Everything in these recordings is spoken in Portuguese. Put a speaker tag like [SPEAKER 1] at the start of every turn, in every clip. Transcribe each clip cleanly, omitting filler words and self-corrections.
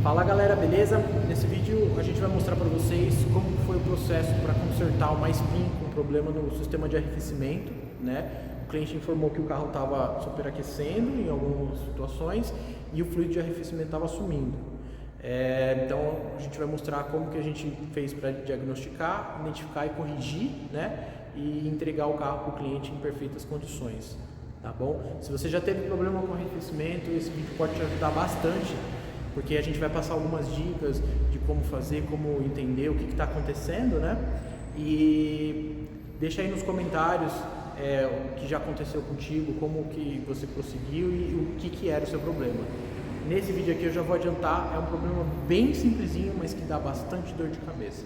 [SPEAKER 1] Fala galera, beleza? Nesse vídeo a gente vai mostrar para vocês como foi o processo para consertar uma spin com problema no sistema de arrefecimento, né? O cliente informou que o carro estava superaquecendo em algumas situações e o fluido de arrefecimento estava sumindo. Então a gente vai mostrar como que a gente fez para diagnosticar, identificar e corrigir, né? E entregar o carro para o cliente em perfeitas condições, tá bom? Se você já teve problema com arrefecimento, esse vídeo pode te ajudar bastante, porque a gente vai passar algumas dicas de como fazer, como entender o que está acontecendo, né? E deixa aí nos comentários o que já aconteceu contigo, como que você prosseguiu e o que era o seu problema. Nesse vídeo aqui eu já vou adiantar, é um problema bem simplesinho, mas que dá bastante dor de cabeça.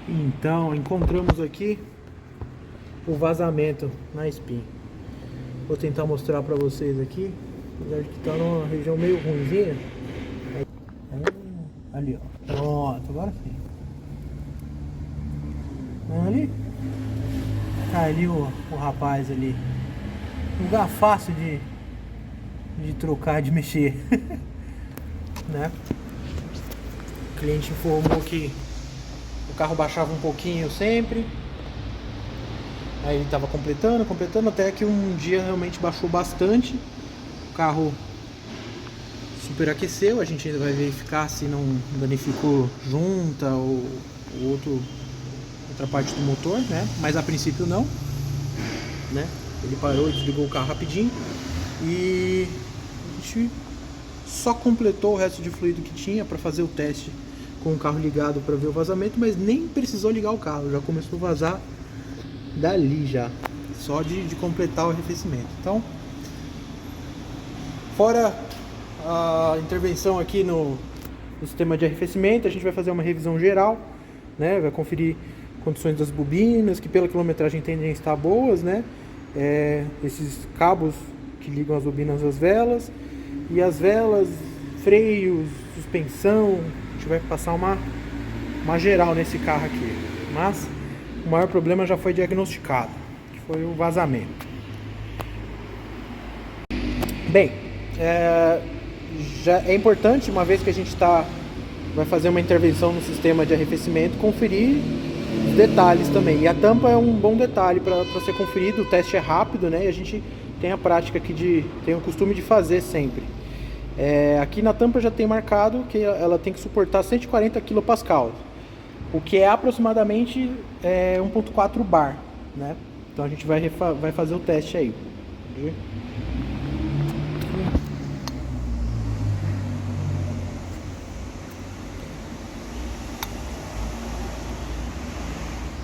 [SPEAKER 1] Então, encontramos aqui o vazamento na spin. Vou tentar mostrar para vocês aqui, apesar de que está numa região meio ruimzinha. Ali, ó. Pronto, agora sim. Ali? Tá ali o rapaz ali. Lugar fácil de trocar, de mexer. Né? O cliente informou que o carro baixava um pouquinho sempre. Aí ele estava completando, até que um dia realmente baixou bastante. O carro superaqueceu, a gente ainda vai verificar se não danificou junta ou outra parte do motor, né? Mas a princípio não, né? Ele parou, desligou o carro rapidinho e a gente só completou o resto de fluido que tinha para fazer o teste com o carro ligado para ver o vazamento, mas nem precisou ligar o carro, já começou a vazar dali já, só de completar o arrefecimento. Então, fora a intervenção aqui no sistema de arrefecimento, a gente vai fazer uma revisão geral, né? Vai conferir condições das bobinas, que pela quilometragem tendem a estar boas, né? Esses cabos que ligam as bobinas às velas, e as velas, freios, suspensão, a gente vai passar uma geral nesse carro aqui. Mas o maior problema já foi diagnosticado, que foi o vazamento. Bem, já é importante, uma vez que a gente vai fazer uma intervenção no sistema de arrefecimento, conferir os detalhes também. E a tampa é um bom detalhe para ser conferido. O teste é rápido, né? E a gente tem a prática aqui tem o costume de fazer sempre. Aqui na tampa já tem marcado que ela tem que suportar 140 kPa, o que é aproximadamente 1.4 bar, né? Então a gente vai fazer o teste aí.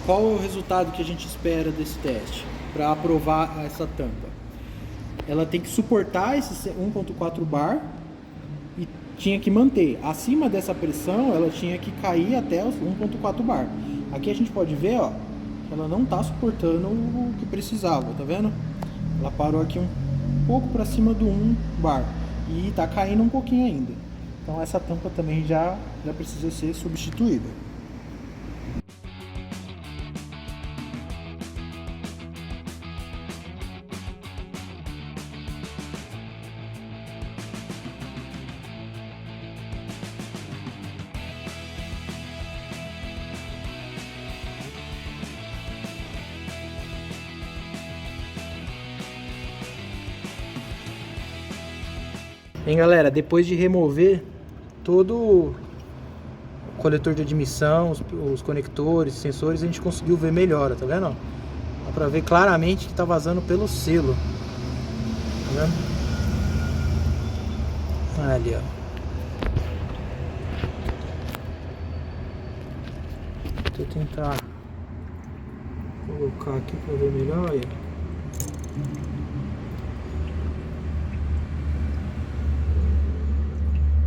[SPEAKER 1] Qual é o resultado que a gente espera desse teste para aprovar essa tampa? Ela tem que suportar esse 1.4 bar e tinha que manter. Acima dessa pressão, ela tinha que cair até os 1.4 bar. Aqui a gente pode ver, ó, que ela não está suportando o que precisava, tá vendo? Ela parou aqui um pouco para cima do 1 bar e está caindo um pouquinho ainda. Então essa tampa também já precisa ser substituída. Bem, galera, depois de remover todo o coletor de admissão, os conectores, sensores, a gente conseguiu ver melhor, tá vendo? Dá pra ver claramente que tá vazando pelo selo. Tá vendo? Ali, ó. Deixa eu tentar colocar aqui pra ver melhor. Aí.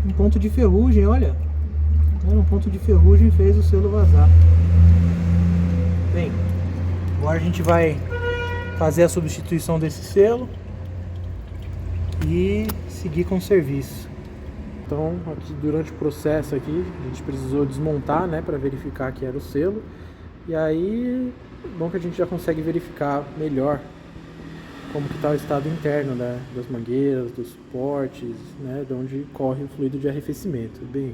[SPEAKER 1] Um ponto de ferrugem, olha. Um ponto de ferrugem fez o selo vazar. Bem, agora a gente vai fazer a substituição desse selo e seguir com o serviço. Então, aqui, durante o processo aqui, a gente precisou desmontar, né, para verificar que era o selo. E aí, bom que a gente já consegue verificar melhor como que está o estado interno, né, das mangueiras, dos portes, né, de onde corre o fluido de arrefecimento. Bem,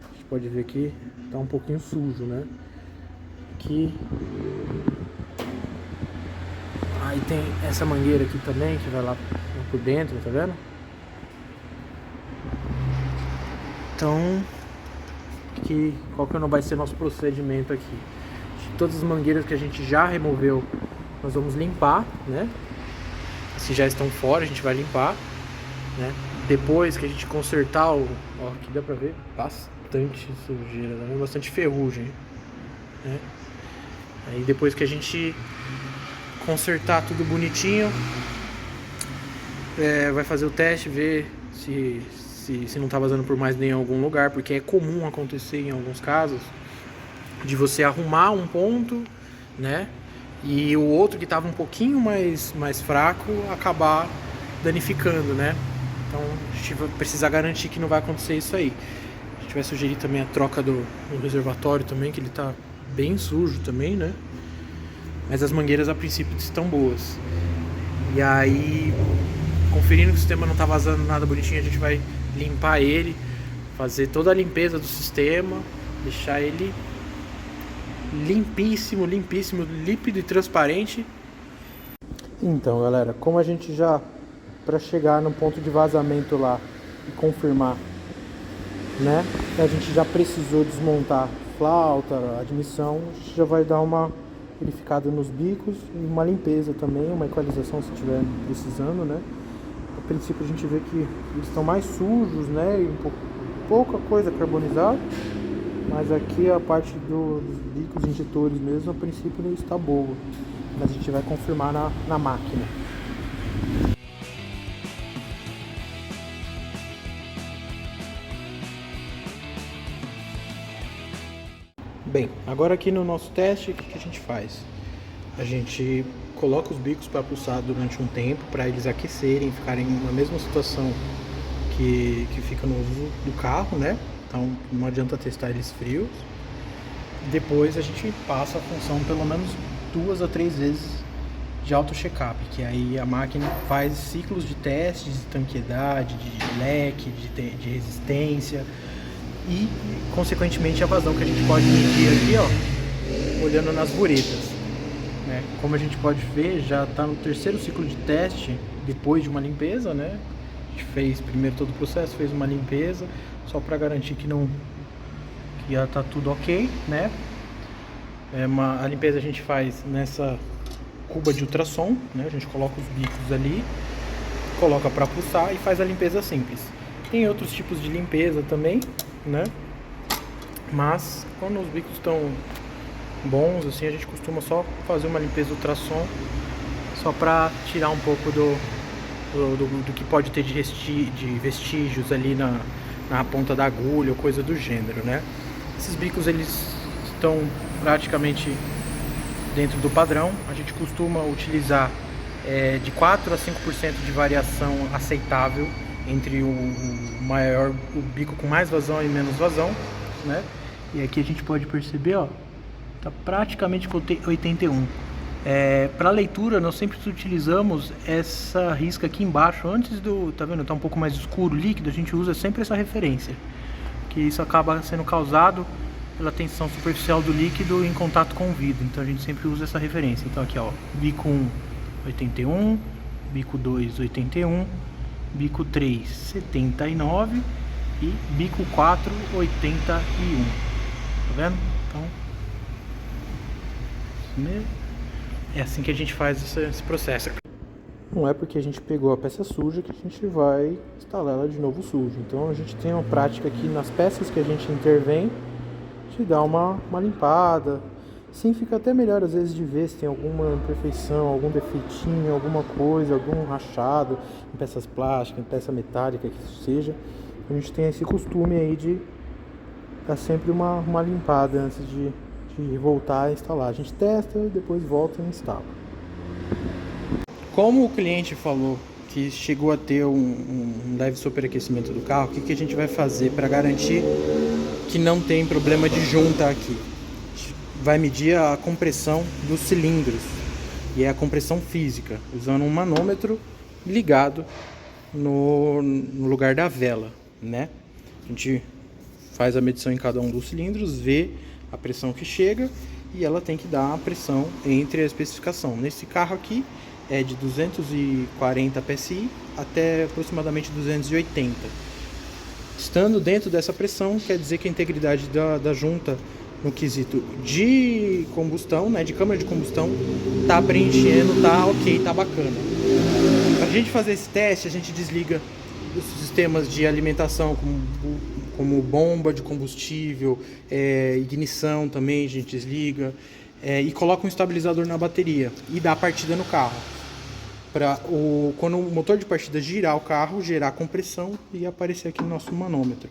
[SPEAKER 1] a gente pode ver que está um pouquinho sujo, né? Aqui. Aí tem essa mangueira aqui também, que vai lá por dentro, tá vendo? Então, qual que não vai ser nosso procedimento aqui? Todas as mangueiras que a gente já removeu, nós vamos limpar, né? Se já estão fora, a gente vai limpar, né? Depois que a gente consertar ó, aqui dá pra ver bastante sujeira, tá vendo? Bastante ferrugem, né? Aí depois que a gente consertar tudo bonitinho, vai fazer o teste, ver se não tá vazando por mais nem em algum lugar, porque é comum acontecer em alguns casos de você arrumar um ponto, né, e o outro que estava um pouquinho mais fraco acabar danificando, né? Então a gente vai precisar garantir que não vai acontecer isso aí. A gente vai sugerir também a troca do reservatório também, que ele tá bem sujo também, né? Mas as mangueiras a princípio estão boas. E aí, conferindo que o sistema não tá vazando nada bonitinho, a gente vai limpar ele, fazer toda a limpeza do sistema, deixar ele limpíssimo, límpido e transparente. Então, galera, como a gente já, para chegar no ponto de vazamento lá e confirmar, né, que a gente já precisou desmontar flauta, admissão, a gente já vai dar uma verificada nos bicos e uma limpeza também, uma equalização se estiver precisando, né. A princípio a gente vê que eles estão mais sujos, né, e pouca coisa carbonizada, mas aqui a parte dos bicos injetores mesmo, a princípio não está boa, mas a gente vai confirmar na máquina. Bem, agora aqui no nosso teste, o que a gente faz? A gente coloca os bicos para pulsar durante um tempo, para eles aquecerem, ficarem na mesma situação que fica no uso do carro, né? Então não adianta testar eles frios. Depois a gente passa a função pelo menos 2 a 3 vezes de auto check-up, que aí a máquina faz ciclos de testes de tanqueidade, de leque, de resistência e consequentemente a vazão que a gente pode medir aqui, ó, olhando nas buretas, né? Como a gente pode ver, já está no 3º ciclo de teste depois de uma limpeza, né? A gente fez primeiro todo o processo, fez uma limpeza só para garantir que já está tudo ok, né? A limpeza a gente faz nessa cuba de ultrassom, né? A gente coloca os bicos ali, coloca para pulsar e faz a limpeza simples. Tem outros tipos de limpeza também, né? Mas quando os bicos estão bons, assim, a gente costuma só fazer uma limpeza ultrassom só para tirar um pouco do que pode ter de vestígios ali na ponta da agulha ou coisa do gênero, né? Esses bicos eles estão praticamente dentro do padrão. A gente costuma utilizar de 4 a 5% de variação aceitável entre o bico com mais vazão e menos vazão, né? E aqui a gente pode perceber, ó, tá praticamente com 81. Para leitura nós sempre utilizamos essa risca aqui embaixo, antes tá vendo, tá um pouco mais escuro, líquido, a gente usa sempre essa referência, que isso acaba sendo causado pela tensão superficial do líquido em contato com o vidro, então a gente sempre usa essa referência. Então aqui, ó, bico 1, 81, bico 2, 81, bico 3, 79 e bico 4, 81, tá vendo? Então é assim que a gente faz esse processo. Não é porque a gente pegou a peça suja que a gente vai instalar ela de novo suja. Então a gente tem uma prática aqui nas peças que a gente intervém, de dar uma limpada. Sim, fica até melhor às vezes de ver se tem alguma imperfeição, algum defeitinho, alguma coisa, algum rachado em peças plásticas, em peça metálica, que isso seja. A gente tem esse costume aí de dar sempre uma limpada antes de voltar a instalar. A gente testa, depois volta e instala. Como o cliente falou que chegou a ter um leve superaquecimento do carro, o que a gente vai fazer para garantir que não tem problema de junta aqui? A gente vai medir a compressão dos cilindros, e é a compressão física, usando um manômetro ligado no lugar da vela, né? A gente faz a medição em cada um dos cilindros, vê a pressão que chega e ela tem que dar a pressão entre a especificação. Nesse carro aqui é de 240 psi até aproximadamente 280. Estando dentro dessa pressão, quer dizer que a integridade da junta no quesito de combustão, né, de câmara de combustão, tá preenchendo, tá ok, tá bacana. Para a gente fazer esse teste, a gente desliga os sistemas de alimentação, como bomba de combustível, ignição também a gente desliga, e coloca um estabilizador na bateria e dá a partida no carro. Quando o motor de partida girar o carro, gerar compressão e aparecer aqui no nosso manômetro.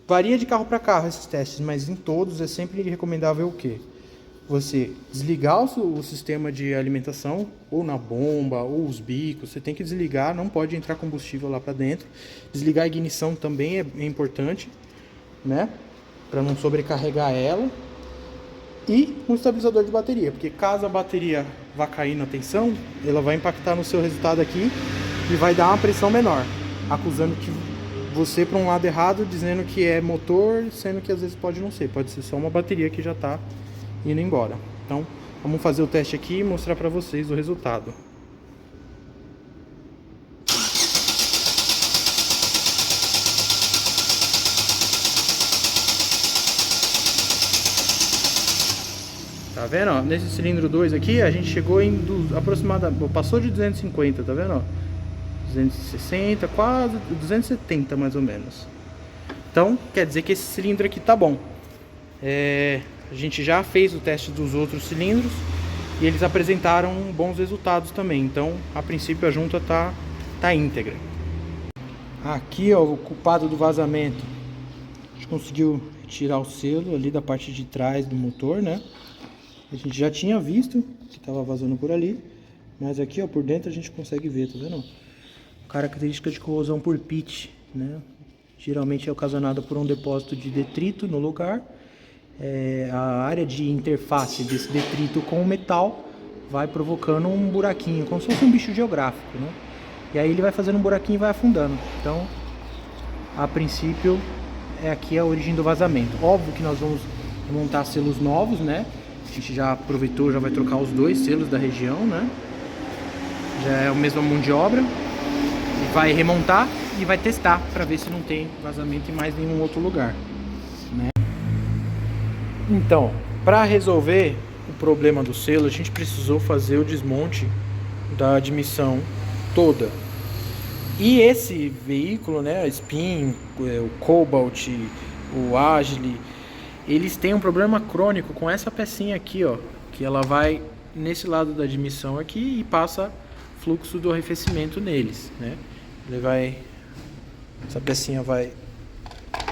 [SPEAKER 1] Varia de carro para carro esses testes, mas em todos é sempre recomendável o quê? Você desligar o sistema de alimentação, ou na bomba, ou os bicos, você tem que desligar, não pode entrar combustível lá para dentro. Desligar a ignição também é importante, né? Para não sobrecarregar ela. E um estabilizador de bateria, porque caso a bateria vá cair na tensão, ela vai impactar no seu resultado aqui e vai dar uma pressão menor, acusando que você para um lado errado, dizendo que é motor, sendo que às vezes pode não ser, pode ser só uma bateria que já está indo embora. Então vamos fazer o teste aqui e mostrar para vocês o resultado. Tá vendo, ó? Nesse cilindro 2 aqui, a gente chegou em aproximadamente, passou de 250, tá vendo, ó? 260, quase 270 mais ou menos. Então, quer dizer que esse cilindro aqui tá bom. A gente já fez o teste dos outros cilindros e eles apresentaram bons resultados também. Então, a princípio a junta tá íntegra. Aqui, ó, o culpado do vazamento. A gente conseguiu tirar o selo ali da parte de trás do motor, né? A gente já tinha visto que estava vazando por ali, mas aqui, ó, por dentro a gente consegue ver, tá vendo? Característica de corrosão por pit, né? Geralmente é ocasionada por um depósito de detrito no lugar. A área de interface desse detrito com o metal vai provocando um buraquinho, como se fosse um bicho geográfico, né? E aí ele vai fazendo um buraquinho e vai afundando. Então, a princípio, aqui a origem do vazamento. Óbvio que nós vamos montar selos novos, né? A gente já aproveitou, já vai trocar os 2 selos da região, né? Já é a mesma mão de obra. E vai remontar e vai testar para ver se não tem vazamento em mais nenhum outro lugar, né? Então, para resolver o problema do selo, a gente precisou fazer o desmonte da admissão toda. E esse veículo, né, a Spin, o Cobalt, o Agile, eles têm um problema crônico com essa pecinha aqui, ó, que ela vai nesse lado da admissão aqui e passa fluxo do arrefecimento neles, né? Essa pecinha vai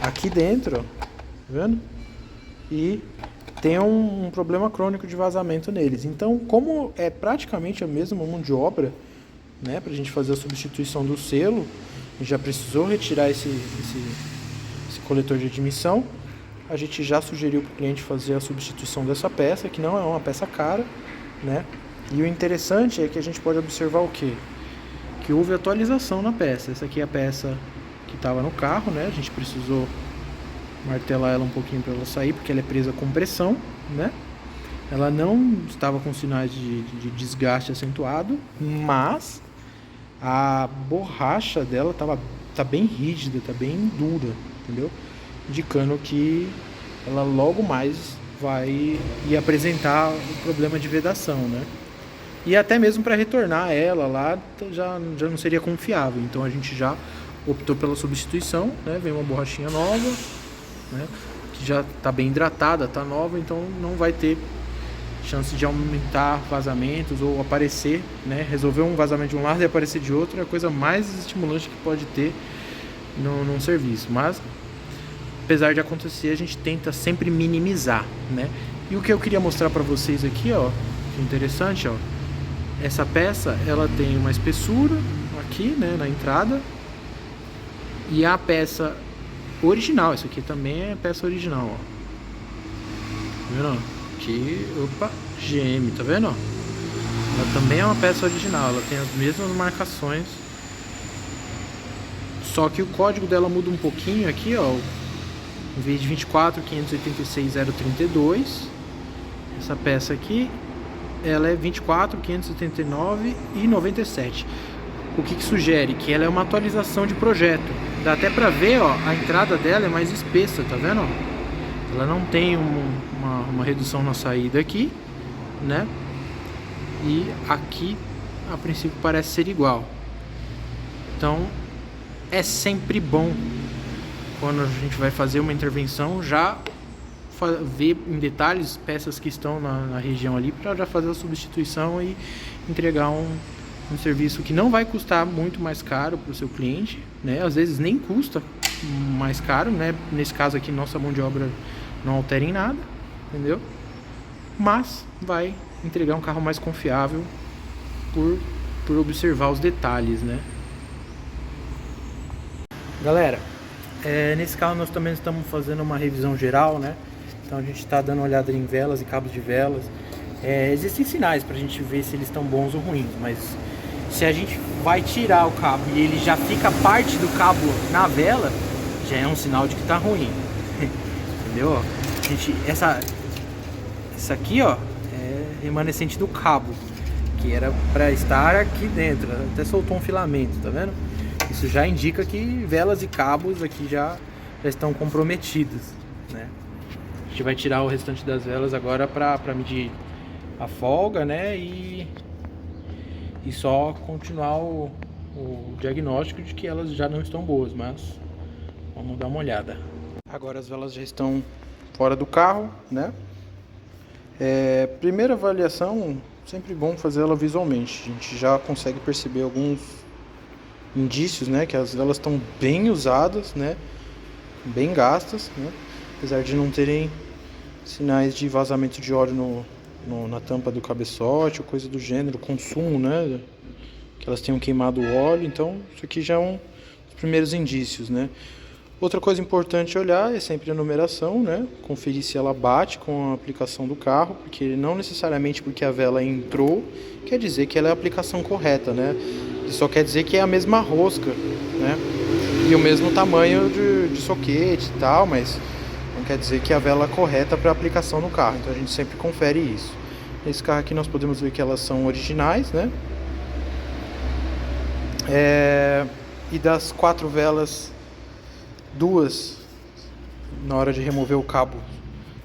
[SPEAKER 1] aqui dentro, ó, tá vendo? E tem um problema crônico de vazamento neles. Então, como é praticamente a mesma mão de obra, né, pra gente fazer a substituição do selo, a gente já precisou retirar esse coletor de admissão. A gente já sugeriu para o cliente fazer a substituição dessa peça, que não é uma peça cara, né? E o interessante é que a gente pode observar o quê? Que houve atualização na peça. Essa aqui é a peça que estava no carro, né? A gente precisou martelar ela um pouquinho para ela sair, porque ela é presa com pressão, né? Ela não estava com sinais de desgaste acentuado, mas a borracha dela tá bem rígida, tá bem dura, entendeu? Indicando que ela logo mais vai apresentar o problema de vedação, né? E até mesmo para retornar ela lá já não seria confiável. Então a gente já optou pela substituição, né? Vem uma borrachinha nova, né? Que já está bem hidratada, está nova, então não vai ter chance de aumentar vazamentos ou aparecer, né? Resolver um vazamento de um lado e aparecer de outro é a coisa mais estimulante que pode ter num serviço. Mas apesar de acontecer, a gente tenta sempre minimizar, né? E o que eu queria mostrar para vocês aqui, ó, que interessante, ó, essa peça, ela tem uma espessura aqui, né, na entrada, e a peça original, isso aqui também é peça original, ó. Tá vendo? Aqui, opa, GM, tá vendo? Ó? Ela também é uma peça original, ela tem as mesmas marcações. Só que o código dela muda um pouquinho aqui, ó. Em vez de 24.586.032, essa peça aqui, ela é 24.579.97. O que sugere? Que ela é uma atualização de projeto. Dá até pra ver, ó, a entrada dela é mais espessa, tá vendo? Ó? Ela não tem uma redução na saída aqui, né? E aqui, a princípio, parece ser igual. Então, é sempre bom, quando a gente vai fazer uma intervenção, já ver em detalhes peças que estão na região ali, para já fazer a substituição e entregar um serviço que não vai custar muito mais caro para o seu cliente, né? Às vezes nem custa mais caro, né? Nesse caso aqui, nossa mão de obra não altera em nada, entendeu? Mas vai entregar um carro mais confiável por observar os detalhes, né? Galera, nesse carro nós também estamos fazendo uma revisão geral, né? Então a gente está dando uma olhada em velas e cabos de velas. Existem sinais para a gente ver se eles estão bons ou ruins, mas se a gente vai tirar o cabo e ele já fica parte do cabo na vela, já é um sinal de que tá ruim. Entendeu? Essa aqui, ó, é remanescente do cabo, que era para estar aqui dentro. Até soltou um filamento, tá vendo? Isso já indica que velas e cabos aqui já estão comprometidos, né? A gente vai tirar o restante das velas agora para medir a folga, né? E só continuar o diagnóstico de que elas já não estão boas, mas vamos dar uma olhada. Agora as velas já estão fora do carro, né? Primeira avaliação, sempre bom fazer ela visualmente. A gente já consegue perceber alguns indícios, né, que as velas estão bem usadas, né, bem gastas, né, apesar de não terem sinais de vazamento de óleo na tampa do cabeçote ou coisa do gênero, consumo, né, que elas tenham queimado o óleo. Então isso aqui já é um dos primeiros indícios, né. Outra coisa importante olhar é sempre a numeração, né, conferir se ela bate com a aplicação do carro, porque não necessariamente porque a vela entrou quer dizer que ela é a aplicação correta, né. Isso só quer dizer que é a mesma rosca, né? E o mesmo tamanho de soquete e tal, mas não quer dizer que é a vela correta para aplicação no carro. Então a gente sempre confere isso. Nesse carro aqui nós podemos ver que elas são originais, né? E das 4 velas, 2, na hora de remover o cabo,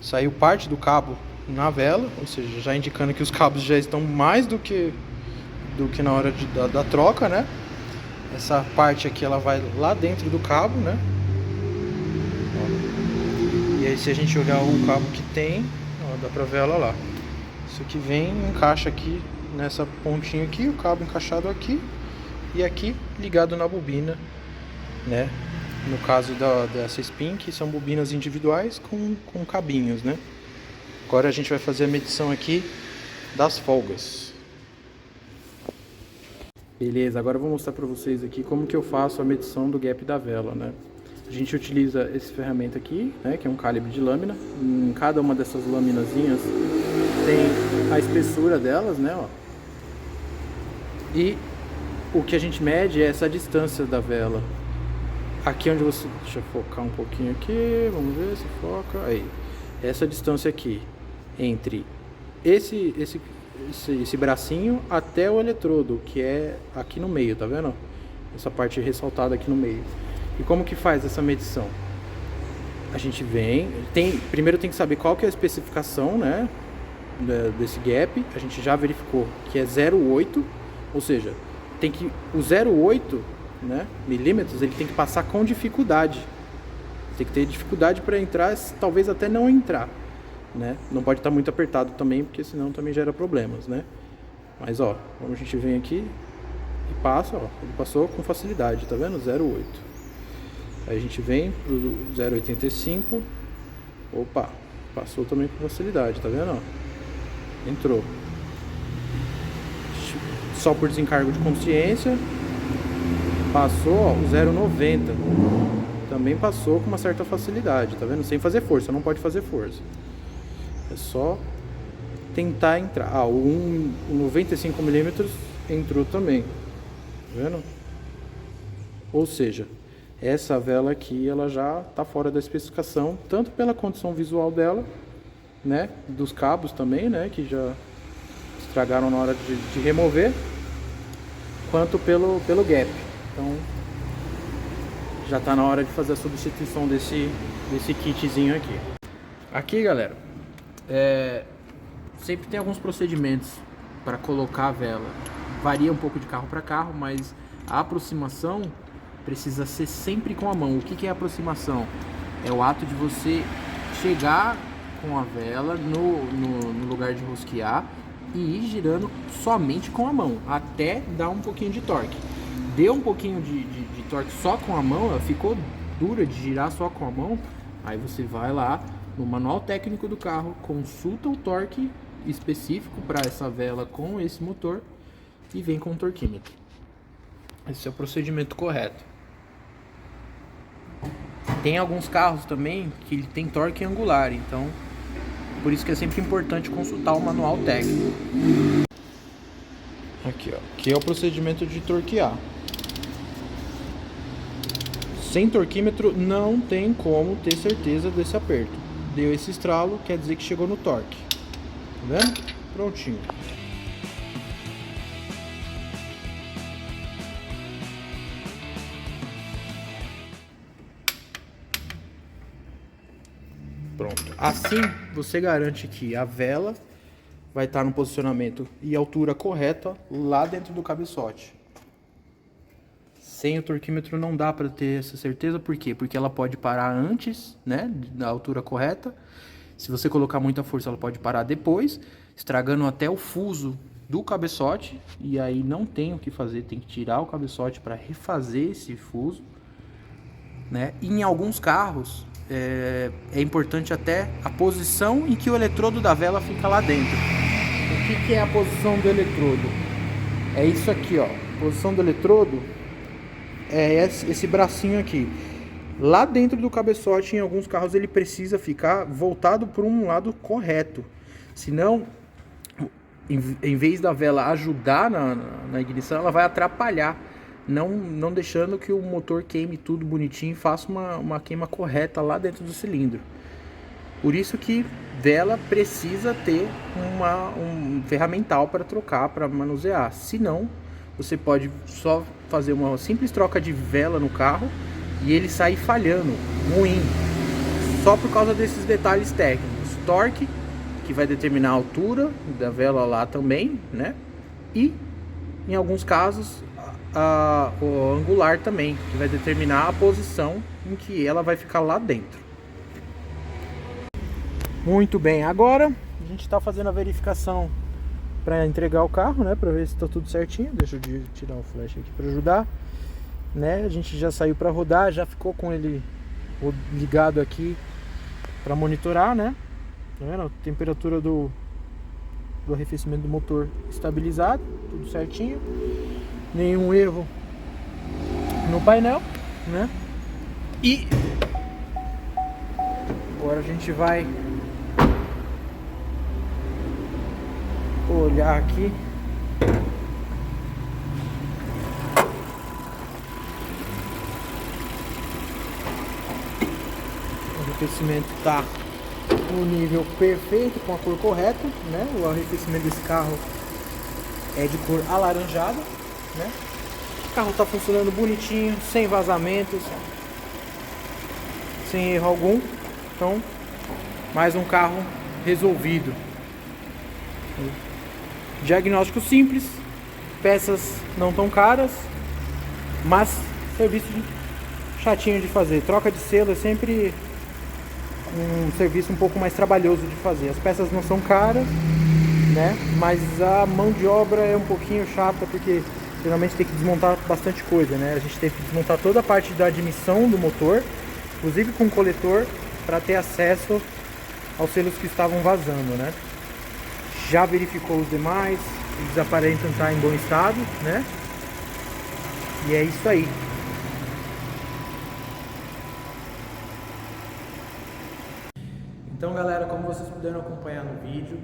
[SPEAKER 1] saiu parte do cabo na vela, ou seja, já indicando que os cabos já estão mais do que na hora da troca, né? Essa parte aqui ela vai lá dentro do cabo, né? Ó. E aí se a gente olhar o cabo que tem, ó, dá pra ver ela lá. Isso aqui encaixa aqui nessa pontinha aqui, o cabo encaixado aqui e aqui ligado na bobina, né? No caso dessa spin, que são bobinas individuais com cabinhos, né? Agora a gente vai fazer a medição aqui das folgas. Beleza, agora eu vou mostrar para vocês aqui como que eu faço a medição do gap da vela, né? A gente utiliza essa ferramenta aqui, né, que é um calibre de lâmina. Em cada uma dessas laminazinhas tem a espessura delas, né, ó. E o que a gente mede é essa distância da vela. Aqui onde você... Deixa eu focar um pouquinho aqui, vamos ver se foca. Aí, essa distância aqui, entre esse bracinho até o eletrodo, que é aqui no meio, tá vendo? Essa parte ressaltada aqui no meio. E como que faz essa medição? A gente primeiro tem que saber qual que é a especificação, né, desse gap. A gente já verificou que é 0,8, ou seja, o 0,8, né, milímetros, ele tem que passar com dificuldade. Tem que ter dificuldade para entrar, talvez até não entrar, né? Não pode estar muito apertado também, porque senão também gera problemas, né? Mas ó, quando a gente vem aqui e passa, ó, ele passou com facilidade, tá vendo? 0,8. Aí a gente vem pro 0,85. Opa, passou também com facilidade, tá vendo? Ó, entrou. Só por desencargo de consciência. Passou, ó, o 0,90. Também passou com uma certa facilidade, tá vendo? Sem fazer força, não pode fazer força. É só tentar entrar. Ah, o 95mm entrou também, tá vendo? Ou seja, essa vela aqui ela já está fora da especificação, tanto pela condição visual dela, né, dos cabos também, né, que já estragaram na hora de remover, quanto pelo gap. Então já está na hora de fazer a substituição desse kitzinho aqui. Aqui, galera, sempre tem alguns procedimentos para colocar a vela. Varia um pouco de carro para carro, mas a aproximação precisa ser sempre com a mão. O que é aproximação? É o ato de você chegar com a vela no lugar de rosquear e ir girando somente com a mão, até dar um pouquinho de torque. Deu um pouquinho de torque só com a mão, ela ficou dura de girar só com a mão, aí você vai lá no manual técnico do carro, consulta o torque específico para essa vela com esse motor e vem com o torquímetro. Esse é o procedimento correto. Tem alguns carros também que ele tem torque angular, então por isso que é sempre importante consultar o manual técnico. Aqui, ó, aqui é o procedimento de torquear. Sem torquímetro não tem como ter certeza desse aperto. Deu esse estralo, quer dizer que chegou no torque. Tá vendo? Prontinho. Pronto. Assim você garante que a vela vai estar no posicionamento e altura correta lá dentro do cabeçote. Sem o torquímetro não dá para ter essa certeza, por quê? Porque ela pode parar antes, né, da altura correta. Se você colocar muita força, ela pode parar depois, estragando até o fuso do cabeçote. E aí não tem o que fazer, tem que tirar o cabeçote para refazer esse fuso, né? E em alguns carros é importante até a posição em que o eletrodo da vela fica lá dentro. O que é a posição do eletrodo? É isso aqui, ó. A posição do eletrodo é esse bracinho aqui. Lá dentro do cabeçote, em alguns carros, ele precisa ficar voltado para um lado correto. Senão, em vez da vela ajudar na ignição, ela vai atrapalhar. Não deixando que o motor queime tudo bonitinho e faça uma queima correta lá dentro do cilindro. Por isso que vela precisa ter um ferramental para trocar, para manusear. Senão, você pode só fazer uma simples troca de vela no carro e ele sair falhando, ruim, só por causa desses detalhes técnicos. Torque, que vai determinar a altura da vela lá também, né? E, em alguns casos, o angular também, que vai determinar a posição em que ela vai ficar lá dentro. Muito bem, agora a gente está fazendo a verificação para entregar o carro, né, para ver se está tudo certinho. Deixa eu tirar o flash aqui para ajudar, né? A gente já saiu para rodar, já ficou com ele ligado aqui para monitorar, né? Tá vendo? A temperatura do arrefecimento do motor estabilizado, tudo certinho, nenhum erro no painel, né? E agora a gente vai olhar aqui. O arrefecimento está no nível perfeito, com a cor correta, né? O arrefecimento desse carro é de cor alaranjada, né? O carro está funcionando bonitinho, sem vazamentos, sem erro algum. Então, mais um carro resolvido. Diagnóstico simples, peças não tão caras, mas serviço chatinho de fazer. Troca de selo é sempre um serviço um pouco mais trabalhoso de fazer. As peças não são caras, né? Mas a mão de obra é um pouquinho chata, porque geralmente tem que desmontar bastante coisa, né? A gente teve que desmontar toda a parte da admissão do motor, inclusive com coletor, para ter acesso aos selos que estavam vazando, né? Já verificou os demais, eles aparentam estar em bom estado, né? E é isso aí. Então, galera, como vocês puderam acompanhar no vídeo,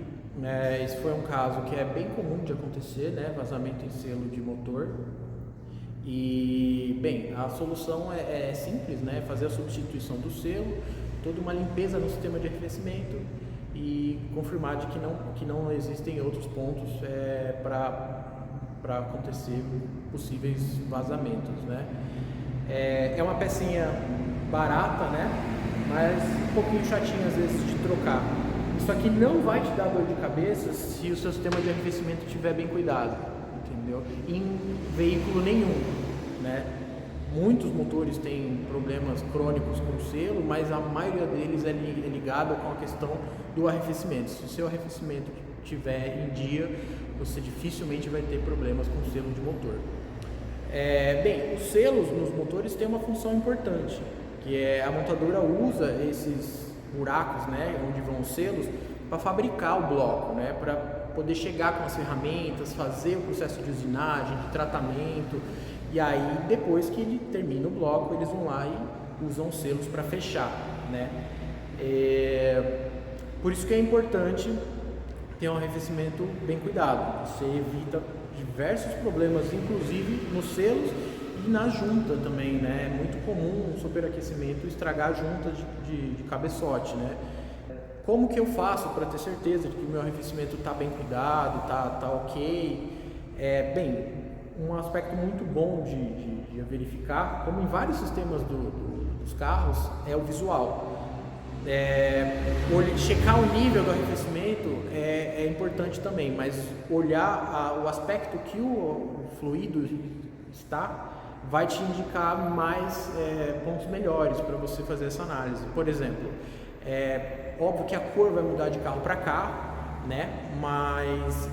[SPEAKER 1] Esse foi um caso que é bem comum de acontecer, né? Vazamento em selo de motor. E, bem, a solução é simples, né? Fazer a substituição do selo, toda uma limpeza no sistema de arrefecimento e confirmar de que não existem outros pontos para acontecer possíveis vazamentos, né? É uma pecinha barata, né? Mas um pouquinho chatinha às vezes de trocar. Isso aqui não vai te dar dor de cabeça se o seu sistema de arrefecimento estiver bem cuidado, entendeu? Em veículo nenhum, né? Muitos motores têm problemas crônicos com o selo, mas a maioria deles é ligada com a questão do arrefecimento. Se o seu arrefecimento estiver em dia, você dificilmente vai ter problemas com o selo de motor. Bem, os selos nos motores têm uma função importante, que é a montadora usa esses buracos, né, onde vão os selos, para fabricar o bloco, né, para poder chegar com as ferramentas, fazer o processo de usinagem, de tratamento, e aí depois que ele termina o bloco, eles vão lá e usam os selos para fechar, né. Por isso que é importante ter um arrefecimento bem cuidado. Você evita diversos problemas, inclusive nos selos e na junta também, né? É muito comum o superaquecimento estragar a junta de cabeçote, né? Como que eu faço para ter certeza de que o meu arrefecimento está bem cuidado, tá ok? Bem, um aspecto muito bom de verificar, como em vários sistemas dos carros, é o visual. Checar o nível do arrefecimento é importante também, mas olhar o aspecto que o fluido está vai te indicar mais pontos melhores para você fazer essa análise. Por exemplo, óbvio que a cor vai mudar de carro para carro, né? Mas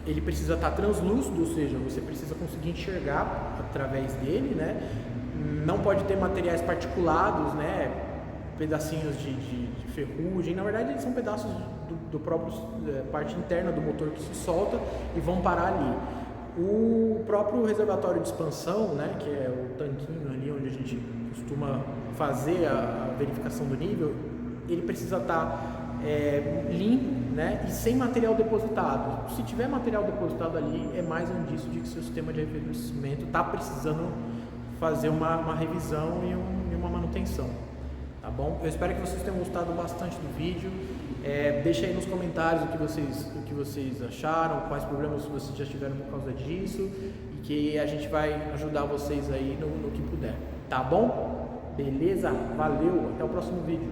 [SPEAKER 1] ele precisa estar translúcido, ou seja, você precisa conseguir enxergar através dele, né? Não pode ter materiais particulados, né? Pedacinhos de ferrugem, na verdade eles são pedaços do próprio parte interna do motor que se solta e vão parar ali. O próprio reservatório de expansão, né, que é o tanquinho ali onde a gente costuma fazer a verificação do nível, ele precisa estar limpo, né, e sem material depositado. Se tiver material depositado ali, é mais um indício de que seu sistema de arrefecimento está precisando fazer uma revisão e uma manutenção. Tá bom? Eu espero que vocês tenham gostado bastante do vídeo. Deixa aí nos comentários o que vocês acharam, quais problemas vocês já tiveram por causa disso, e que a gente vai ajudar vocês aí no que puder. Tá bom? Beleza? Valeu! Até o próximo vídeo.